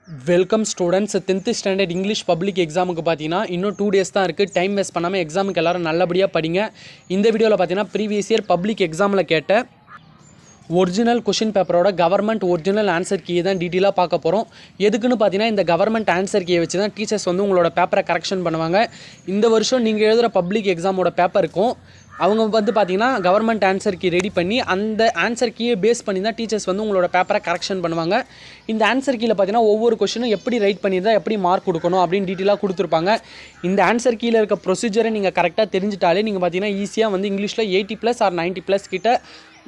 Welcome students. 10th standard English public எக்ஸாமுக்கு பார்த்தீங்கன்னா இன்னும் 2 days தான் இருக்குது. டைம் வேஸ்ட் பண்ணாமல் எக்ஸாமுக்கு எல்லோரும் நல்லபடியாக படிங்க. இந்த வீடியோவில் பார்த்தீங்கன்னா ப்ரீவியஸ் இயர் பப்ளிக் எக்ஸாமில் கேட்ட ஒரிஜினல் கொஷின் பேப்பரோட கவர்மெண்ட் ஒரிஜினல் ஆன்சர் கீயை தான் டீட்டெயிலாக பார்க்க போகிறோம். எதுக்குன்னு பார்த்தீங்கன்னா இந்த கவர்மெண்ட் ஆன்சர் கீயை வச்சு தான் டீச்சர்ஸ் வந்து உங்களோட பேப்பரை கரெக்ஷன் பண்ணுவாங்க. இந்த வருஷம் நீங்கள் எழுதுகிற பப்ளிக் எக்ஸாமோட பேப்பருக்கும் அவங்க வந்து பார்த்தீங்கன்னா கவர்மெண்ட் ஆன்சர் கீ ரெடி பண்ணி அந்த ஆன்சர் கீயை பேஸ் பண்ணி தான் டீச்சர்ஸ் வந்து உங்களோட பேப்பரை கரெக்ஷன் பண்ணுவாங்க. இந்த ஆன்சர் கீயில் பார்த்தீங்கன்னா ஒவ்வொரு கொஷனும் எப்படி ரைட் பண்ணியிருந்தால் எப்படி மார்க் கொடுக்கணும் அப்படின்னு டீட்டெயிலாக கொடுத்துருப்பாங்க. இந்த ஆன்சர் கீயில் இருக்க ப்ரொசீஜரை நீங்கள் கரெக்டாக தெரிஞ்சிட்டாலே நீங்கள் பார்த்தீங்கன்னா ஈஸியாக வந்து இங்கிலீஷில் 80+ ஆர் 90+ கிட்ட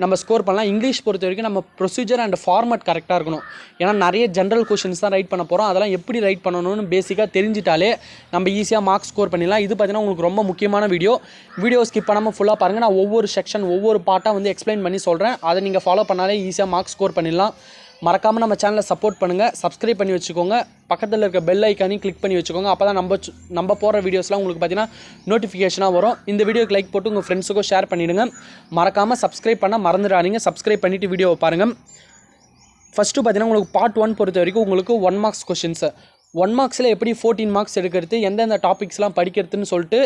நம்ம ஸ்கோர் பண்ணலாம். இங்கிலீஷ் பொறுத்த வரைக்கும் நம்ம ப்ரொசீஜர் அண்ட் ஃபார்மட் கரெக்டாக இருக்கணும். ஏன்னா நிறைய ஜென்ரல் கொஷின்ஸ் தான் ரைட் பண்ண போகிறோம். அதெல்லாம் எப்படி ரைட் பண்ணணும்னு பேசிக்காக தெரிஞ்சிட்டாலே நம்ம ஈஸியாக மார்க் ஸ்கோர் பண்ணிடலாம். இது பார்த்தீங்கன்னா உங்களுக்கு ரொம்ப முக்கியமான வீடியோ ஸ்கிப் பண்ணாமல் ஃபுல்லாக பாருங்கள். நான் ஒவ்வொரு செக்ஷன் ஒவ்வொரு பார்ட்டாக வந்து எக்ஸ்பிளைன் பண்ணி சொல்கிறேன். அதை நீங்கள் ஃபாலோ பண்ணாலே ஈஸியாக மார்க் ஸ்கோர் பண்ணிடலாம். மறக்காமல் நம்ம சேனலை சப்போர்ட் பண்ணுங்கள், சப்ஸ்கிரைப் பண்ணி வச்சுக்கோங்க, பக்கத்தில் இருக்க பெல் ஐக்கானையும் கிளிக் பண்ணி வச்சுக்கோங்க. அப்போ தான் நம்ம போகிற வீடியோஸ்லாம் உங்களுக்கு பார்த்தீங்கன்னா நோட்டிஃபிகேஷனாக வரும். இந்த வீடியோக்கு லைக் போட்டு உங்கள் ஃப்ரெண்ட்ஸுக்கும் ஷேர் பண்ணிவிடுங்க. மறக்காமல் சப்ஸ்கிரைப் பண்ண மறந்துடாதீங்க. சப்ஸ்கிரைப் பண்ணிவிட்டு வீடியோவை பாருங்கள். ஃபஸ்ட்டு பார்த்தீங்கன்னா உங்களுக்கு பார்ட் 1 பொறுத்த வரைக்கும் உங்களுக்கு 1 marks கொஷின்ஸு. 1 marksல எப்படி 14 marks எடுக்கிறது, எந்தெந்த டாபிக்ஸ்லாம் படிக்கிறதுன்னு சொல்லிட்டு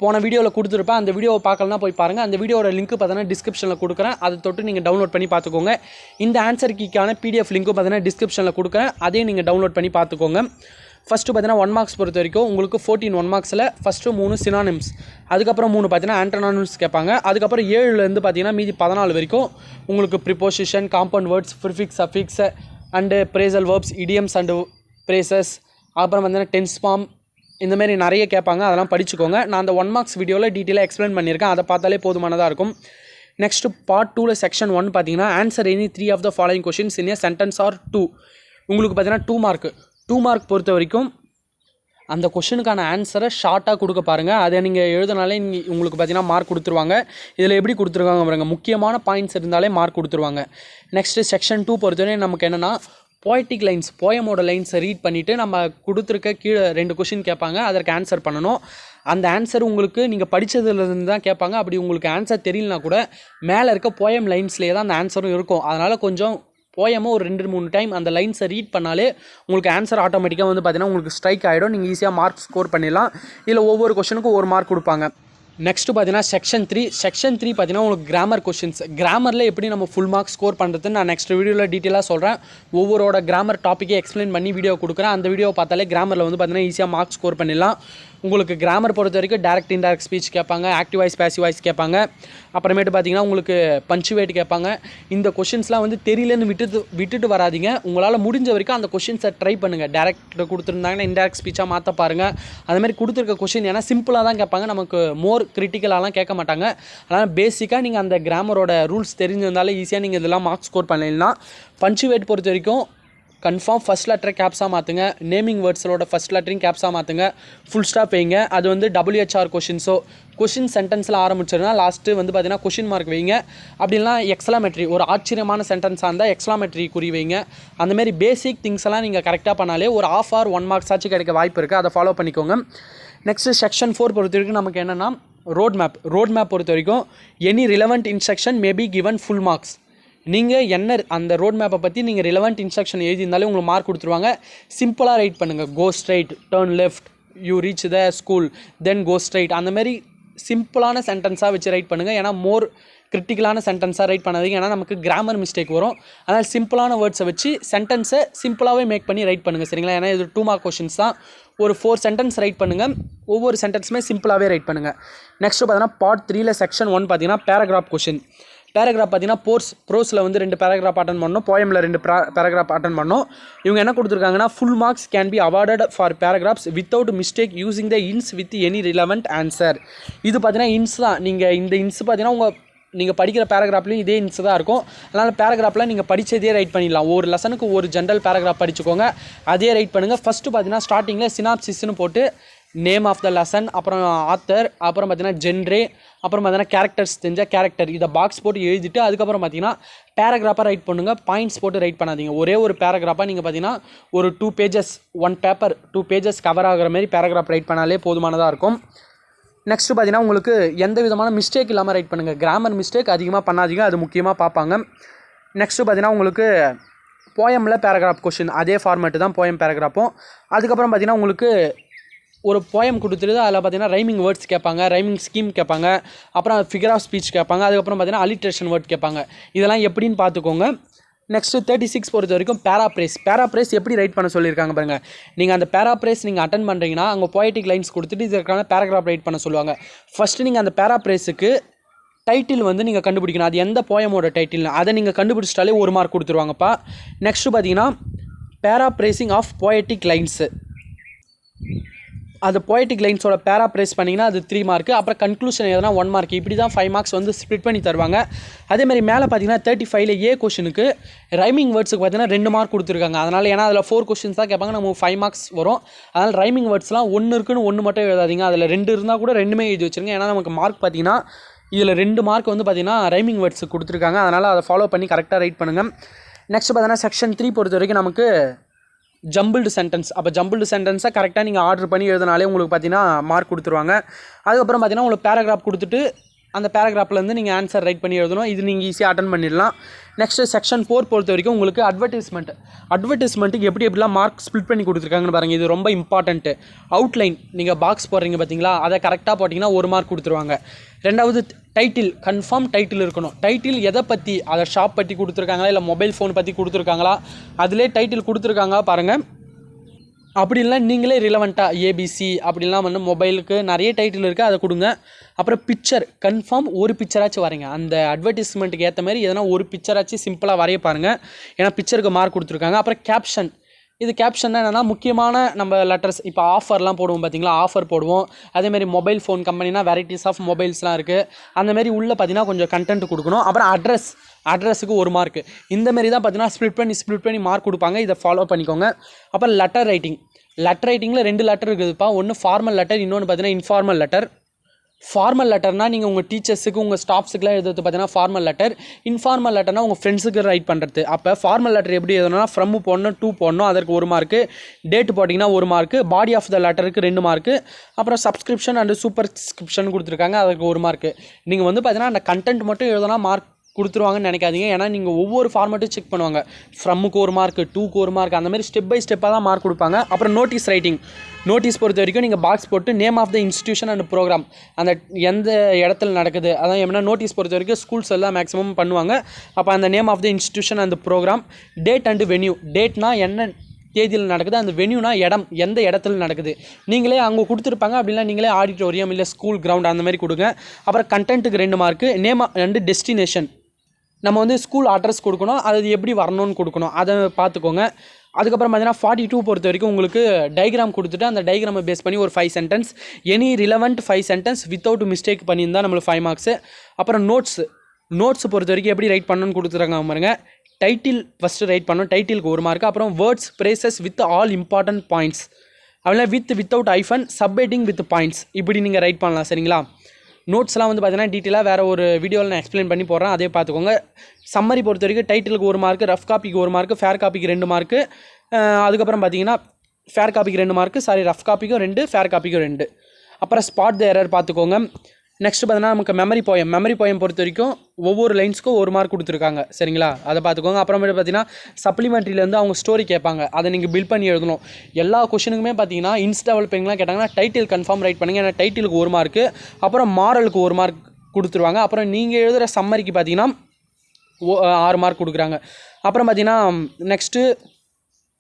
போன வீடியோவில் கொடுத்துருப்பேன். அந்த வீடியோவை பார்க்கலனா போய் பாருங்கள். அந்த வீடியோட லிங்க் பார்த்தீங்கன்னா டிஸ்கிரிப்ஷனில் கொடுக்குறேன். அதை தொட்டு நீங்கள் டவுன்லோட் பண்ணி பார்த்துக்கோங்க. இந்த ஆன்சர் கீக்கான PDF லிங்க்கும் பார்த்தீங்கன்னா டிஸ்கிரிப்ஷனில் கொடுக்குறேன். அதையும் நீங்கள் டவுன்லோட் பண்ணி பார்த்துக்கோங்க. ஃபஸ்ட்டு பார்த்தீங்கன்னா 1 marks பொறுத்த வரைக்கும் உங்களுக்கு 14 1 marksல ஃபஸ்ட்டு 3 சினானிம்ஸ், அதுக்கப்புறம் 3 பார்த்தீங்கன்னா ஆன்டனானிம்ஸ் கேட்பாங்க. அதுக்கப்புறம் 7லேருந்து பார்த்தீங்கன்னா மீதி 14 வரைக்கும் உங்களுக்கு preposition, compound words, prefix, suffix and phrasal verbs, idioms and phrases, அப்புறம் பார்த்தீங்கன்னா டென்ஸ் ஃபார்ம், இந்தமாரி நிறைய கேட்பாங்க. அதெல்லாம் படிச்சுக்கோங்க. நான் அந்த 1 marks வீடியோவில் டீட்டெயிலாக எக்ஸ்பிளைன் பண்ணியிருக்கேன். அதை பார்த்தாலே போதுமானதாக இருக்கும். நெக்ஸ்ட்டு பார்ட் 2ல் செக்ஷன் 1 பார்த்தீங்கன்னா answer any 3 of the following questions in a sentence or 2. உங்களுக்கு பார்த்தீங்கன்னா 2 mark பொறுத்த வரைக்கும் அந்த கொஷனுக்கான ஆன்சரை ஷார்ட்டாக கொடுக்க பாருங்கள். அதை நீங்கள் எழுதினாலே உங்களுக்கு பார்த்தீங்கன்னா மார்க் கொடுத்துருவாங்க. இதில் எப்படி கொடுத்துருக்காங்க பாருங்கள், முக்கியமான பாயிண்ட்ஸ் இருந்தாலே மார்க் கொடுத்துருவாங்க. நெக்ஸ்ட்டு செக்ஷன் 2 பொறுத்தவரைக்கும் நமக்கு என்னென்னா போய்டிக் லைன்ஸ், போயமோட லைன்ஸை ரீட் பண்ணிவிட்டு நம்ம கொடுத்துருக்க கீழே 2 கொஷின் கேட்பாங்க. அதற்கு ஆன்சர் பண்ணணும். அந்த ஆன்சர் உங்களுக்கு நீங்கள் படித்ததுலேருந்து தான் கேட்பாங்க. அப்படி உங்களுக்கு ஆன்சர் தெரியலனா கூட மேலே இருக்க போயம் லைன்ஸ்லேயே தான் அந்த ஆன்சரும் இருக்கும். அதனால் கொஞ்சம் போயமாக ஒரு 2-3 டைம் அந்த லைன்ஸை ரீட் பண்ணாலே உங்களுக்கு ஆன்சர் ஆட்டோமேட்டிக்காக வந்து பார்த்தீங்கன்னா உங்களுக்கு ஸ்ட்ரைக் ஆகிடும். நீங்கள் ஈஸியாக மார்க் ஸ்கோர் பண்ணிடலாம். இதில் ஒவ்வொரு கொஷனுக்கும் 1 mark கொடுப்பாங்க. நெக்ஸ்ட்டு பார்த்தீங்கன்னா செக்ஷன் 3 பார்த்தீங்கன்னா உங்களுக்கு கிராமர் கொஷின்ஸ். கிராமரில் எப்படி நம்ம ஃபுல் மார்க் ஸ்கோர் பண்ணுறதுன்னு நான் நெக்ஸ்ட் வீடியோவில் டீட்டெயிலாக சொல்கிறேன். ஒவ்வொருவோட கிராமர் டாப்பிக்கே எக்ஸ்பிளைன் பண்ணி வீடியோ கொடுக்குறேன். அந்த வீடியோ பார்த்தாலே கிராமரில் வந்து பார்த்தீங்கன்னா ஈஸியாக மார்க் ஸ்கோர் பண்ணிடலாம். உங்களுக்கு கிராமர் பொறுத்த வரைக்கும் டைரக்ட் இன்டைரக்ட் ஸ்பீச் கேட்பாங்க, ஆக்டிவ் வாய்ஸ், பேசிவ் வாய்ஸ் கேட்பாங்க. அப்புறமேட்டு பார்த்தீங்கன்னா உங்களுக்கு பஞ்சுவேட் கேட்பாங்க. இந்த கொஷின்ஸ்லாம் வந்து தெரியலன்னு விட்டுட்டு வராதிங்க. உங்களால் முடிஞ்ச வரைக்கும் அந்த கொஷின்ஸை ட்ரை பண்ணுங்கள். டேரக்ட் கொடுத்துருந்தாங்கன்னா இன்டைரக்ட் ஸ்பீச்சாக மாற்ற பாருங்கள். அதுமாதிரி கொடுத்துருக்க கொஷின் ஏன்னா சிம்பிளாக தான் கேட்பாங்க, நமக்கு மோர் கிரிட்டிக்கலாலாம் கேட்க மாட்டாங்க. அதனால் பேசிக்காக நீங்கள் அந்த கிராமரோட ரூல்ஸ் தெரிஞ்சிருந்தாலே ஈஸியாக நீங்கள் இதெல்லாம் மார்க் ஸ்கோர் பண்ணிடலாம். பஞ்சுவேட் பொறுத்த வரைக்கும் கன்ஃபார்ம் ஃபஸ்ட் லெட்டரை கேப்ஸாக மாற்றுங்க. நேமிங் வேர்ட்ஸோட ஃபஸ்ட் லெட்டரையும் கேப்ஸாக மாற்றுங்க. ஃபுல் ஸ்டாப் வைங்க. அது வந்து WHR கொஷின்ஸோ கொஷின் சென்டென்ஸில் ஆரம்பிச்சிருந்தா லாஸ்ட்டு வந்து பார்த்தீங்கன்னா கொஷின் மார்க் வைங்க. அப்படின்னா எக்ஸ்லாமெட்ரி, ஒரு ஆச்சரியமான சென்டென்ஸாக இருந்தால் எக்ஸ்லாமெட்ரி குறி வைங்க. அந்தமாரி பேசிக் திங்ஸ் எல்லாம் நீங்கள் கரெக்டாக பண்ணாலே ஒரு 1/2 or 1 marks ஆச்சு கிடைக்க வாய்ப்பு இருக்குது. அதை ஃபாலோ பண்ணிக்கோங்க. நெக்ஸ்ட்டு செக்ஷன் 4 பொறுத்த வரைக்கும் நமக்கு என்னென்னா ரோட் மேப் பொறுத்த வரைக்கும் any relevant instruction may be given full marks. நீங்கள் என்ன அந்த ரோட் மேப்பை பற்றி நீங்கள் ரிலவெண்ட் இன்ஸ்ட்ரக்ஷன் எழுதியிருந்தாலே உங்களுக்கு மார்க் கொடுத்துருவாங்க. சிம்பிளாக ரைட் பண்ணுங்கள். Go straight, turn left, you reach the school, then go straight. அந்தமாரி சிம்பிளான சென்டென்ஸாக வச்சு ரைட் பண்ணுங்கள். ஏன்னா மோர் கிரிட்டிக்கலான சென்டென்ஸாக ரைட் பண்ணாதீங்க. ஏன்னா நமக்கு கிராமர் மிஸ்டேக் வரும். அதனால் சிம்பிளான வேர்ட்ஸை வச்சு சென்டென்ஸை சிம்பிளாகவே மேக் பண்ணி ரைட் பண்ணுங்கள். சரிங்களா? ஏன்னா இது 2 mark கொஷின்ஸ் தான். ஒரு 4 சென்டென்ஸ் ரைட் பண்ணுங்கள். ஒவ்வொரு சென்டென்ஸுமே சிம்பிளாகவே ரைட் பண்ணுங்கள். நெக்ஸ்ட்டு பார்த்தீங்கன்னா பார்ட் 3ல் செக்ஷன் 1 பார்த்தீங்கன்னா பேராகிராஃப் கொஷின். பேராகிராஃப் பார்த்தீங்கன்னா ப்ரோஸில் வந்து 2 பேராகிராஃப் அட்டன் பண்ணணும், போயமில் 2 பேராகிராஃப் அட்டன் பண்ணணும். இவங்க என்ன கொடுத்துருக்காங்கன்னா full marks can be awarded for paragraphs without mistake using the inks with any relevant answer. இது பார்த்தீங்கன்னா இன்ஸ் தான். நீங்கள் இந்த இன்ஸ் பார்த்தீங்கன்னா நீங்கள் படிக்கிற பேராகிராஃப்லையும் இதே இன்ஸ் தான் இருக்கும். அதனால் பேராகிராஃபில் நீங்கள் படித்ததே ரைட் பண்ணிடலாம். ஒரு லெசனுக்கு ஒரு ஜென்ரல் பேராகிராஃப் படிச்சுக்கோங்க, அதே ரைட் பண்ணுங்கள். ஃபஸ்ட்டு பார்த்தீங்கன்னா ஸ்டார்டிங்கில் சினாப்சிஸ்ன்னு போட்டு நேம் ஆஃப் த லெசன், அப்புறம் ஆத்தர், அப்புறம் பார்த்தீங்கன்னா ஜென்ரே, அப்புறம் பார்த்தீங்கன்னா கேரக்டர்ஸ் தெரிஞ்சால் கேரக்டர், இதை பாக்ஸ் போட்டு எழுதிட்டு அதுக்கப்புறம் பார்த்தீங்கன்னா பேராகிராஃபாக ரைட் பண்ணுங்கள். பாயிண்ட்ஸ் போட்டு ரைட் பண்ணாதீங்க. ஒரே ஒரு பேராகிராஃபாக நீங்கள் பார்த்தீங்கன்னா ஒரு 2 pages 1 paper 2 pages கவர் ஆகிற மாதிரி பேராகிராஃப் ரைட் பண்ணாலே போதுமானதாக இருக்கும். நெக்ஸ்ட்டு பார்த்தீங்கன்னா உங்களுக்கு எந்த விதமான மிஸ்டேக் இல்லாமல் ரைட் பண்ணுங்கள். கிராமர் மிஸ்டேக் அதிகமாக பண்ணாதீங்க, அது முக்கியமாக பார்ப்பாங்க. நெக்ஸ்ட்டு பார்த்தீங்கன்னா உங்களுக்கு போயமில் பேராகிராஃப் கொஷின் அதே ஃபார்மேட்டு தான் போயம் பேராகிராஃபும். அதுக்கப்புறம் பார்த்திங்கன்னா உங்களுக்கு ஒரு போயம் கொடுத்துட்டு அதில் பார்த்திங்கன்னா ரைமிங் வேர்ட்ஸ் கேட்பாங்க, ரைமிங் ஸ்கீம் கேட்பாங்க, அப்புறம் ஃபிகர் ஆஃப் ஸ்பீச் கேட்பாங்க, அதுக்கப்புறம் பார்த்திங்கன்னா அலிட்ரேஷன் வேர்ட் கேட்பாங்க. இதெல்லாம் எப்படின்னு பார்த்துக்கோங்க. நெக்ஸ்ட்டு 36 பொறுத்த வரைக்கும் பேராப்ரேஸ் எப்படி ரைட் பண்ண சொல்லியிருக்காங்க பாருங்கள். நீங்கள் அந்த பேராப்ரேஸ் நீங்கள் அட்டன் பண்ணுறீங்கன்னா அங்கே போய்டிக் லைன்ஸ் கொடுத்துட்டு இதற்கான பேராகிராஃப் ரைட் பண்ண சொல்லுவாங்க. ஃபஸ்ட்டு நீங்கள் அந்த பேராப்ரேஸுக்கு டைட்டில் வந்து நீங்கள் கண்டுபிடிக்கணும். அது எந்த போயமோட டைட்டில்னு அதை நீங்கள் கண்டுபிடிச்சிட்டாலே 1 மார்க் கொடுத்துருவாங்கப்பா. நெக்ஸ்ட்டு பார்த்தீங்கன்னா பேராப்ரேசிங் ஆஃப் போய்டிக் லைன்ஸு, அது போய்டிக் லைன்ஸோட பேராப்ரேஸ் பண்ணிங்கன்னா அது 3 மார்க்கு. அப்புறம் கன்க்ளூஷன் எதனா 1 மார்க். இப்படி தான் 5 மார்க்ஸ் வந்து ஸ்ப்ளிட் பண்ணி தருவாங்க. அதேமாதிரி மேலே பார்த்தீங்கன்னா 35ல் ஏ கொஷனுக்கு ரைமிங் வேர்ட்ஸுக்கு பார்த்தீங்கன்னா 2 மார்க் கொடுத்துருக்காங்க. அதனால் ஏன்னா அதில் 4 கொஷின்ஸ் தான் கேட்பாங்க, நமக்கு 5 மார்க்ஸ் வரும். அதனால் ரைமிங் வேர்ட்ஸ்லாம் 1 இருக்குன்னு 1 மட்டும் எழுதாதீங்க, அதில் 2 இருந்தால் கூட 2மே எழுதி வச்சுருங்க. ஏன்னா நமக்கு மார்க் பார்த்தீங்கன்னா இதில் 2 மார்க் வந்து பார்த்தீங்கன்னா ரைமிங் வேர்ட்ஸுக்கு கொடுத்துருக்காங்க. அதனால் அதை ஃபாலோ பண்ணி கரெக்டாக ரைட் பண்ணுங்கள். நெக்ஸ்ட் பார்த்தீங்கன்னா செக்ஷன் 3 பொறுத்த வரைக்கும் நமக்கு ஜம்பிள்டு சென்டென்ஸ். அப்போ ஜம்பிள்டு சென்டென்ஸை கரெக்டாக நீங்கள் ஆர்டர் பண்ணி எழுதினாலே உங்களுக்கு பார்த்தீங்கன்னா மார்க் கொடுத்துருவாங்க. அதுக்கப்புறம் பார்த்தீங்கன்னா உங்களுக்கு பேராகிராஃப் கொடுத்துட்டு அந்த பேராகிராஃப்லேருந்து நீங்கள் ஆன்சர் ரைட் பண்ணி எழுதணும். இது நீங்கள் ஈஸியாக அட்டன் பண்ணிடலாம். நெக்ஸ்ட்டு செக்ஷன் 4 பொறுத்த வரைக்கும் உங்களுக்கு அட்வர்டைஸ்மெண்ட்டுக்கு எப்படிலாம் மார்க் ஸ்ப்ளிட் பண்ணி கொடுத்துருக்காங்கன்னு பாருங்கள். இது ரொம்ப இம்பார்ட்டன்ட்டு. அவுட்லைன் நீங்கள் பாக்ஸ் போடுறீங்க பார்த்தீங்களா, அதை கரெக்டாக போட்டிங்கன்னா 1 மார்க் கொடுத்துருவாங்க. ரெண்டாவது டைட்டில், கன்ஃபார்ம் டைட்டில் இருக்கணும். டைட்டில் எதை பற்றி, அதை ஷாப் பற்றி கொடுத்துருக்காங்களா இல்லை மொபைல் ஃபோன் பற்றி கொடுத்துருக்காங்களா, அதிலே டைட்டில் கொடுத்துருக்காங்க பாருங்கள். அப்படி இல்லை நீங்களே ரிலவெண்ட்டாக ஏபிசி அப்படிலாம் வந்து மொபைலுக்கு நிறைய டைட்டில் இருக்குது, அதை கொடுங்க. அப்புறம் பிக்சர், கன்ஃபார்ம் ஒரு பிக்சராச்சும் வரைங்க. அந்த அட்வர்டைஸ்மெண்ட்டுக்கு ஏற்ற மாதிரி எதனா ஒரு பிக்சராச்சும் சிம்பிளாக வரைய பாருங்கள். ஏன்னா பிக்சருக்கு மார்க் கொடுத்துருக்காங்க. அப்புறம் கேப்ஷன், இது கேப்ஷன்னா என்னென்னா முக்கியமான நம்ம லெட்டர்ஸ், இப்போ ஆஃபர்லாம் போடுவோம் பார்த்தீங்களா, ஆஃபர் போடுவோம். அதேமாதிரி மொபைல் ஃபோன் கம்பெனினா வெரைட்டிஸ் ஆஃப் மொபைல்ஸ்லாம் இருக்குது, அந்தமாரி உள்ளே பார்த்தீங்கன்னா கொஞ்சம் கண்டென்ட் கொடுக்கணும். அப்புறம் அட்ரஸுக்கு 1 மார்க்கு. இந்தமாரி தான் பார்த்தீங்கன்னா ஸ்ப்ளிட் பண்ணி மார்க் கொடுப்பாங்க. இதை ஃபாலோ பண்ணிக்கோங்க. அப்புறம் லெட்டர் ரைட்டிங்கில் 2 லெட்டர் இருக்குதுப்பா. ஒன்று ஃபார்மல் லெட்டர், இன்னொன்று பார்த்தீங்கன்னா இன்ஃபார்மல் லெட்டர். ஃபார்மல் லெட்டர்னால் நீங்கள் உங்கள் டீச்சர்ஸுக்கு உங்கள் ஸ்டாஃப்ஸுக்குலாம் எழுதுறது பார்த்தீங்கன்னா ஃபார்மல் லெட்டர். இன்ஃபார்மல் லெட்டர்னால் உங்கள் ஃப்ரெண்ட்ஸுக்கு ரைட் பண்ணுறது. அப்போ ஃபார்மல் லெட்டர் எப்படி எழுதணும்னா ஃப்ரம் போடணும், டூ போடணும், அதற்கு 1 மார்க்கு. டேட் போட்டிங்கன்னா 1 மார்க்கு. பாடி ஆஃப் த லெட்டருக்கு 2 மார்க்கு. அப்புறம் சப்ஸ்கிரிப்ஷன் அண்டு சூப்பர்ஸ்கிரிப்ஷன் கொடுத்துருக்காங்க, அதற்கு 1 மார்க்கு. நீங்கள் வந்து பார்த்தீங்கன்னா அந்த கண்டென்ட் மட்டும் எழுதுனா மார்க் கொடுத்துருவாங்கன்னு நினைக்காதீங்க. ஏன்னா நீங்கள் ஒவ்வொரு ஃபார்மேட்டும் செக் பண்ணுவாங்க. ஃப்ரம்முக்கு 1 மார்க்கு, டூக்கு 1 மார்க், அந்த மாதிரி ஸ்டெப் பை ஸ்டெப்பாக தான் மார்க் கொடுப்பாங்க. அப்புறம் நோட்டீஸ் பொறுத்த வரைக்கும் நீங்கள் பாக்ஸ் போட்டு name of the institution and programme, அந்த எந்த இடத்துல நடக்குது, அதான் ஏன்னா நோட்டீஸ் பொறுத்த வரைக்கும் ஸ்கூல்ஸ் எல்லாம் மேக்ஸிமம் பண்ணுவாங்க. அப்போ அந்த name of the institution and program. Date and venue, டேட்னா என்ன தேதியில் நடக்குது, அந்த வென்யூனா இடம், எந்த இடத்துல நடக்குது, நீங்களே அங்கே கொடுத்துருப்பாங்க. அப்படின்னா நீங்களே ஆடிட்டோரியம் இல்லை ஸ்கூல் கிரவுண்ட் அந்த மாதிரி கொடுங்க. அப்புறம் கண்டென்ட்டுக்கு 2 மார்க்கு. நேம் அண்டு டெஸ்டினேஷன், நம்ம வந்து ஸ்கூல் அட்ரஸ் கொடுக்கணும், அது எப்படி வரணும்னு கொடுக்கணும், அதை பார்த்துக்கோங்க. அதுக்கப்புறம் பார்த்தீங்கன்னா 42 பொறுத்த வரைக்கும் உங்களுக்கு டயக்ராம் கொடுத்துட்டு அந்த டயக்ராமை பேஸ் பண்ணி ஒரு 5 sentence, any relevant 5 sentence without mistake பண்ணியிருந்தால் நம்மளுக்கு 5 மார்க்ஸு. அப்புறம் நோட்ஸ் பொறுத்த வரைக்கும் எப்படி ரைட் பண்ணணும்னு கொடுத்துருக்காங்க பாருங்க. டைட்டில் ஃபஸ்ட்டு ரைட் பண்ணணும், டைட்டிலுக்கு 1 மார்க்கு. அப்புறம் words phrases with all important points, அப்படின்னா without hyphen, subheading with points, இப்படி நீங்கள் ரைட் பண்ணலாம். சரிங்களா? நோட்ஸ்லாம் வந்து பார்த்தீங்கன்னா டீட்டெயிலாக வேறு ஒரு வீடியோவில் நான் எக்ஸ்பிளைன் பண்ணி போடுறேன், அதே பார்த்துக்கோங்க. சம்மரி பொறுத்த வரைக்கும் டைட்டிலுக்கு 1 மார்க்கு, ரஃப் காப்பிக்கு 1 மார்க்கு, ஃபேர் காப்பிக்கு 2 மார்க்கு. அதுக்கப்புறம் பார்த்தீங்கன்னா ஃபேர் காப்பிக்கு 2 மார்க்கு, ரஃப் காப்பிக்கும் 2, ஃபேர் காப்பிக்கும் 2. அப்புறம் ஸ்பாட் த எரர் பார்த்துக்கோங்க. நெக்ஸ்ட் பார்த்தீங்கன்னா நமக்கு மெமரி போயம் பொறுத்த வரைக்கும் ஒவ்வொரு லைன்ஸ்க்கும் 1 மார்க் கொடுத்துருக்காங்க. சரிங்களா? அதை பார்த்துக்கோங்க. அப்புறமேட்டு பார்த்தீங்கன்னா சப்ளிமெண்ட்ரியிலேருந்து அவங்க ஸ்டோரி கேட்பாங்க, அதை நீங்கள் பில்ட் பண்ணி எழுதணும். எல்லா கொஷனுக்குமே பார்த்தீங்கன்னா இன்ஸ்டா டெவலப்பிங்லாம் கேட்டாங்கன்னா டைட்டில் கன்ஃபார்ம் ரைட் பண்ணுங்கள். ஏன்னா டைட்டிலுக்கு 1 மார்க்கு, அப்புறம் மாரலுக்கு 1 மார்க் கொடுத்துருவாங்க. அப்புறம் நீங்கள் எழுதுகிற சம்மரிக்கு பார்த்தீங்கன்னா 6 மார்க் கொடுக்குறாங்க. அப்புறம் பார்த்தீங்கன்னா நெக்ஸ்ட்டு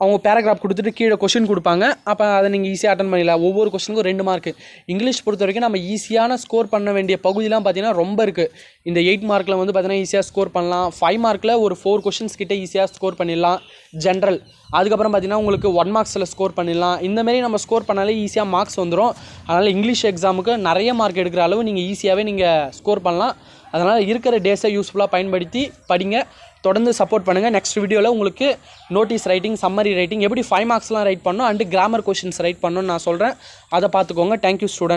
அவங்க பேராகிராஃப் கொடுத்துட்டு கீழே கொஷின் கொடுப்பாங்க. அப்போ அதை நீங்கள் ஈஸியாக அட்டன் பண்ணிடலாம். ஒவ்வொரு கொஷனுக்கும் 2 மார்க்கு. இங்கிலீஷ் பொறுத்த வரைக்கும் நம்ம ஈஸியான ஸ்கோர் பண்ண வேண்டிய பகுதியெலாம் பார்த்தீங்கன்னா ரொம்ப இருக்குது. இந்த 8 மார்க்கில் வந்து பார்த்தீங்கன்னா ஈஸியாக ஸ்கோர் பண்ணலாம். 5 மார்க்கில் ஒரு 4 கொஷின்ஸ் கிட்டே ஈஸியாக ஸ்கோர் பண்ணிடலாம். ஜென்ரல் அதுக்கப்புறம் பார்த்தீங்கன்னா உங்களுக்கு 1 மார்க்ஸில் ஸ்கோர் பண்ணிடலாம். இந்தமாரி நம்ம ஸ்கோர் பண்ணாலே ஈஸியாக மார்க்ஸ் வந்துடும். அதனால் இங்கிலீஷ் எக்ஸாமுக்கு நிறைய மார்க் எடுக்கிற அளவு நீங்கள் ஈஸியாகவே நீங்கள் ஸ்கோர் பண்ணலாம். அதனால் இருக்கிற டேஸை யூஸ்ஃபுல்லாக பயன்படுத்தி படிங்க. தொடர்ந்து சப்போர்ட் பண்ணுங்கள். நெக்ஸ்ட் வீடியோவில் உங்களுக்கு நோட்டீஸ் ரைட்டிங், சம்மரி ரைட்டிங், எப்படி 5 மார்க்ஸ்லாம் ரைட் பண்ணணும் அண்டு கிராமர் கொஷின்ஸ் ரைட் பண்ணணும்னு நான் சொல்கிறேன். அதை பார்த்துக்கோங்க. Thank you student.